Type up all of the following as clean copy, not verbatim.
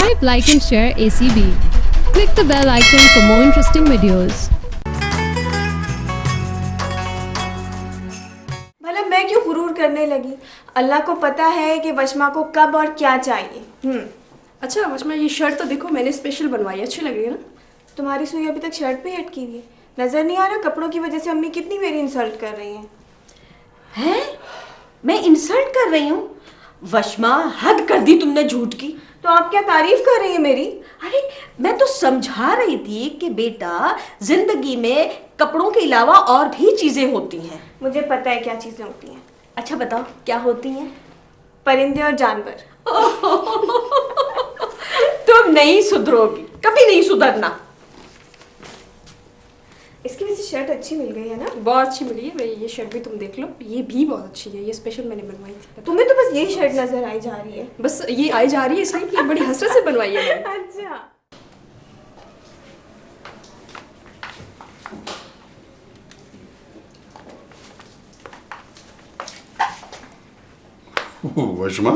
Subscribe, like and share ACB. Click the bell icon for more interesting videos. भला मैं क्यों गुरूर करने लगी? अल्लाह को पता है कि वशमा को कब और क्या चाहिए। अच्छा वशमा, ये शर्ट तो देखो मैंने स्पेशल बनवाई है, अच्छी लगेगी ना? तुम्हारी सुई अभी तक शर्ट पे ही अटकी हुई है। नजर नहीं आ रहा कपड़ों की वजह से अम्मी कितनी मेरी इंसल्ट कर रही हैं। हैं? मैं इंसल्ट कर रही हूँ? वशमा, हद कर दी तुमने झूठ की। तो आप क्या तारीफ कर रही हैं मेरी? अरे मैं तो समझा रही थी कि बेटा जिंदगी में कपड़ों के अलावा और भी चीजें होती हैं। मुझे पता है क्या चीजें होती हैं। अच्छा बताओ क्या होती हैं? परिंदे और जानवर। तुम नहीं सुधरोगी, कभी नहीं सुधरना। इसकी वजह से शर्ट अच्छी मिल गई है ना? बहुत अच्छी मिली है। ये शर्ट भी तुम देख लो, ये भी बहुत अच्छी है। ये स्पेशल मैंने बनवाई थी। तुम्हें तो बस यही शर्ट नजर आई जा रही है। बस ये आई जा रही है इसलिए कि बड़ी हसरत से बनवाई है मैंने। अच्छा वशमा,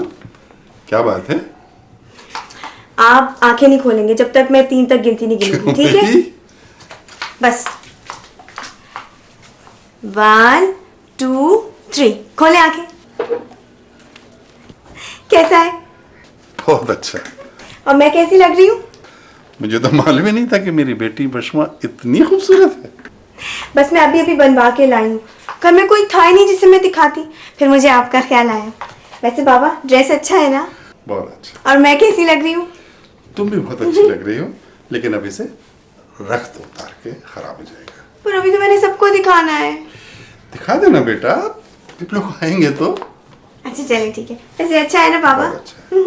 क्या बात है? आप आंखें नहीं खोलेंगे जब तक मैं 3 तक गिनती नहीं गिनूंगी, ठीक है? बस 1 2 3 खोले आंखें। कैसा है? बहुत अच्छा। और मैं कैसी लग रही हूँ? मुझे तो मालूम ही नहीं था कि मेरी बेटी वशमा इतनी खूबसूरत है। बस मैं अभी अभी बनवा के लाई हूँ। घर में कोई था ही नहीं जिसे मैं दिखाती, फिर मुझे आपका ख्याल आया। वैसे बाबा ड्रेस अच्छा है ना? बहुत अच्छा। और मैं कैसी लग रही हूँ? तुम भी बहुत अच्छी लग रही हो, लेकिन अब इसे रख दो, उतार के खराब हो जाएगा। पर अभी तो मैंने सबको दिखाना है। दिखा देना बेटा, जब लोग आएंगे तो। अच्छा चलिए ठीक है। वैसे अच्छा है ना बाबा? बहुत अच्छा है।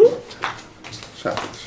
शाबाश।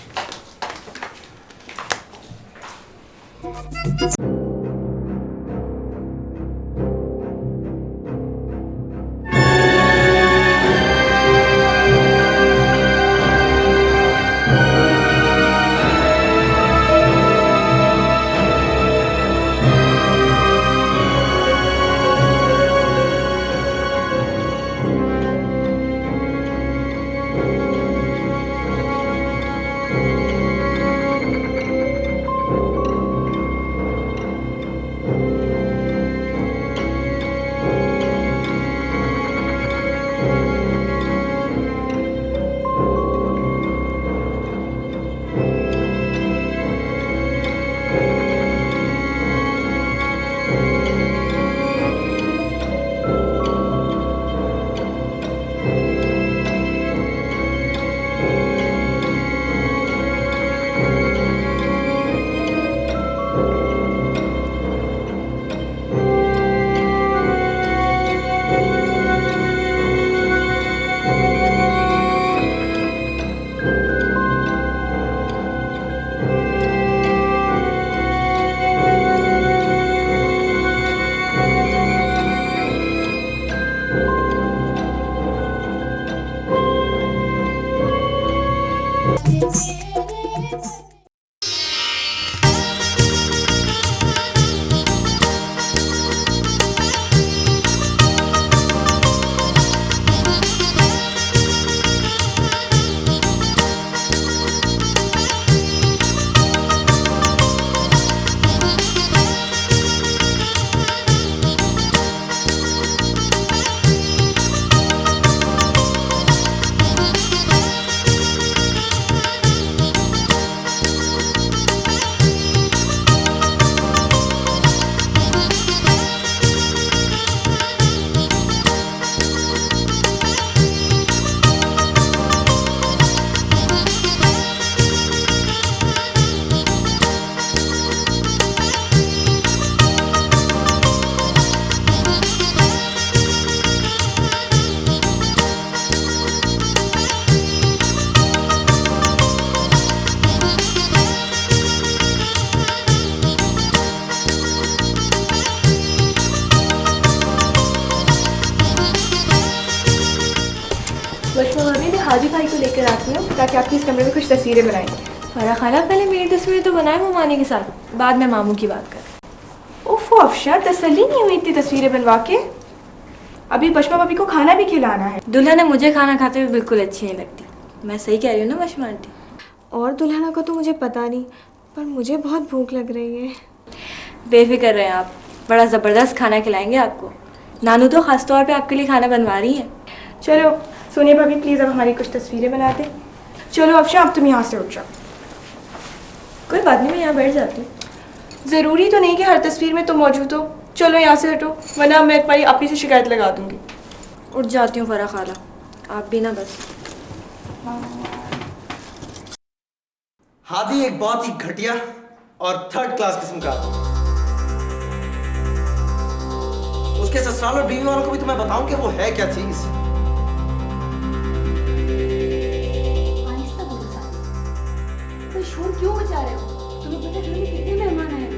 हाजी भाई को लेकर आती हूँ ताकि आपकी इस कमरे में कुछ तस्वीरें बनाएंगे। फरा खाला, पहले मेरी तस्वीर तो बनाए ममानी के साथ, बाद में मामू की बात कर। ओफो अफशा, तसल्ली नहीं हुई इतनी तस्वीरें बनवा के? अभी बशमा भाभी को खाना भी खिलाना है। दुल्हन ने मुझे खाना खाते हुए बिल्कुल अच्छी नहीं लगती। मैं सही कह रही हूँ ना बशमा आंटी? और दुल्हना का तो मुझे पता नहीं, पर मुझे बहुत भूख लग रही है। बेफिक्र रहें आप, बड़ा ज़बरदस्त खाना खिलाएंगे आपको। नानू तो ख़ास तौर पे आपके लिए खाना बनवा रही हैं। चलो सोनिया भाभी प्लीज़ अब हमारी कुछ तस्वीरें बना दे। चलो अफशा अब तुम यहाँ से उठ जाओ। कोई बात नहीं, मैं यहाँ बैठ जाती हूँ। ज़रूरी तो नहीं कि हर तस्वीर में तुम मौजूद हो। चलो यहाँ से हटो, वरना मैं तुम्हारी अपनी से शिकायत लगा दूँगी। उठ जाती हूँ फरा खाला, आप भी ना बस। हादी एक बहुत ही घटिया और थर्ड क्लास किस्म का आदमी। उसके ससुराल और बीवी वालों को भी तो मैं बताऊं कि वो है क्या चीज। कोई शोर क्यों मचा रहे हो? तुम्हें पता है घर में कितने मेहमान आए हैं?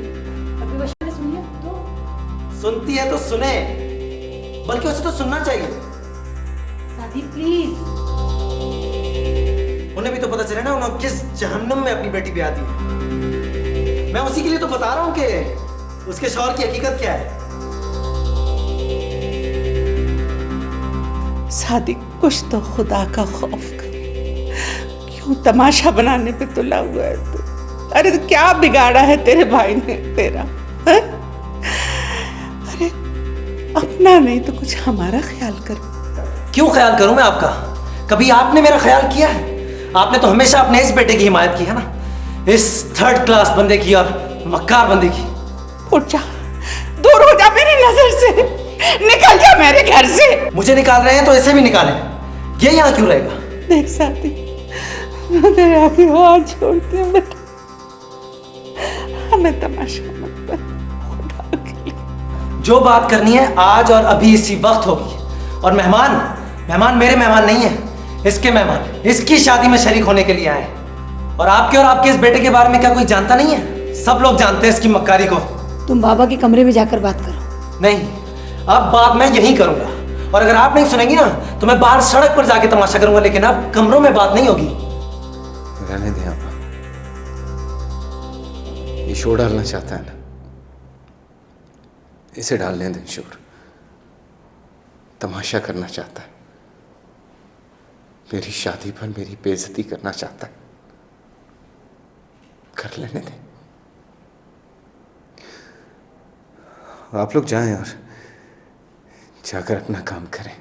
अभी वर्षा ने सुनिए तो। सुनती है तो सुने, बल्कि उसे तो सुनना चाहिए। सादी प्लीज। उन्हें भी तो पता चले ना उन्होंने किस जहन्नुम में अपनी बेटी ब्याह दी है। मैं उसी के लिए तो बता रहा हूं कि उसके शौहर की हकीकत क्या है। सादिक, कुछ तो खुदा का खौफ कर, क्यों तमाशा बनाने पे तुला हुआ है तू? अरे तो क्या बिगाड़ा है तेरे भाई ने तेरा, है? अरे अपना नहीं तो कुछ हमारा ख्याल कर। क्यों ख्याल करूं मैं आपका? कभी आपने मेरा ख्याल किया है? आपने तो हमेशा अपने इस बेटे की हिमायत की है ना, इस थर्ड क्लास बंदे की और मक्कार बंदे की। उठ जा, दूर हो जा मेरी नजर से, निकल जा मेरे घर से। मुझे निकाल रहे हैं तो इसे भी निकालें, ये यहाँ क्यों रहेगा? देख साथी, मैं तेरे आगे हाथ छोड़ती हूँ बेटा, हमें तमाशा मत कर, खुदा के लिए। जो बात करनी है आज और अभी इसी वक्त होगी। और मेहमान मेरे मेहमान नहीं है, इसके मेहमान इसकी शादी में शरीक होने के लिए आए। और आपके इस बेटे के बारे में क्या कोई जानता नहीं है? सब लोग जानते हैं इसकी मक्कारी को। तुम बाबा के कमरे में जाकर बात करो। नहीं, अब बात मैं यही करूंगा, और अगर आप नहीं सुनेंगी ना तो मैं बाहर सड़क पर जाके तमाशा करूंगा, लेकिन अब कमरों में बात नहीं होगी। रहने दें आप, ये शोर डालना चाहता है ना, इसे डालने दें शोर। तमाशा करना चाहता है, मेरी शादी पर मेरी बेइज्जती करना चाहता है, कर लेने दें। आप लोग जाएं और जाकर अपना काम करें,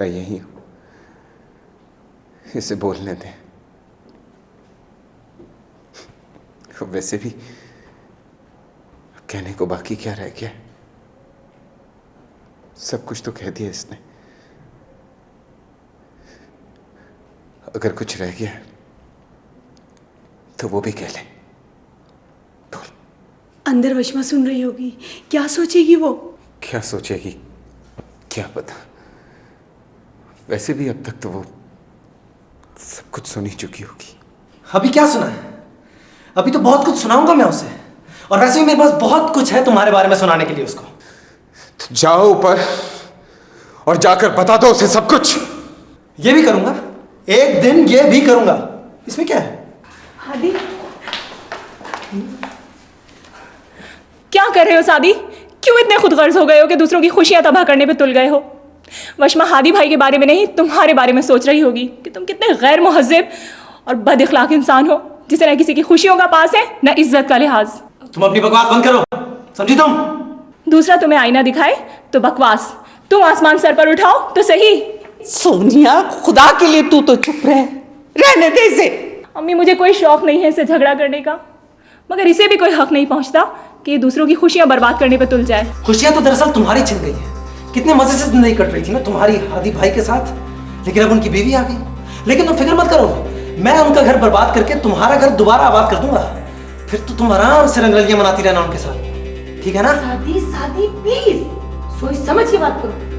मैं यही हूं, इसे बोलने दें। वैसे भी कहने को बाकी क्या रह गया? सब कुछ तो कह दिया इसने। अगर कुछ रह गया तो वो भी कह ले। बोल। अंदर वशमा सुन रही होगी, क्या सोचेगी वो? क्या सोचेगी क्या पता, वैसे भी अब तक तो वो सब कुछ सुन ही चुकी होगी। अभी क्या सुना है? अभी तो बहुत कुछ सुनाऊंगा मैं उसे, और वैसे भी मेरे पास बहुत कुछ है तुम्हारे बारे में सुनाने के लिए उसको। तो जाओ ऊपर और जाकर बता दो उसे सब कुछ। ये भी करूंगा, एक दिन ये भी करूंगा, इसमें क्या है? हादी क्या कर रहे हो सादी? क्यों इतने खुदगर्ज हो गए हो कि दूसरों की खुशियां तबाह करने पे तुल गए हो? वशमा हादी भाई के बारे में नहीं, तुम्हारे बारे में सोच रही होगी कि तुम कितने गैर मुहज्जिब और बद इखलाक इंसान हो, जिसे न किसी की खुशियों का पास है न इज्जत का लिहाज। तुम अपनी बकवास बंद करो, समझी तुम? दूसरा तुम्हें आईना दिखाए तो बकवास, तुम आसमान सर पर उठाओ तो सही। सोनिया, खुदा के लिए तू तो चुप रह, रहने दे इसे। अम्मी, मुझे कोई शौक नहीं है इससे झगड़ा करने का, मगर इसे भी कोई हक नहीं पहुंचता कि दूसरों की खुशियां बर्बाद करने पे तुल जाए। खुशियां तो दरअसल तुम्हारी छिन गई है। कितने मजे से जिंदगी कट रही थी ना तुम्हारी हादी भाई के साथ, लेकिन अब उनकी बीवी आ गई। लेकिन तुम फिक्र मत करो, मैं उनका घर बर्बाद करके तुम्हारा घर दोबारा आबाद कर दूंगा। फिर तो तुम आराम से रंगरलियां मनाती रहना उनके साथ, ठीक है ना? सादी प्लीज सोच समझ के बात करो।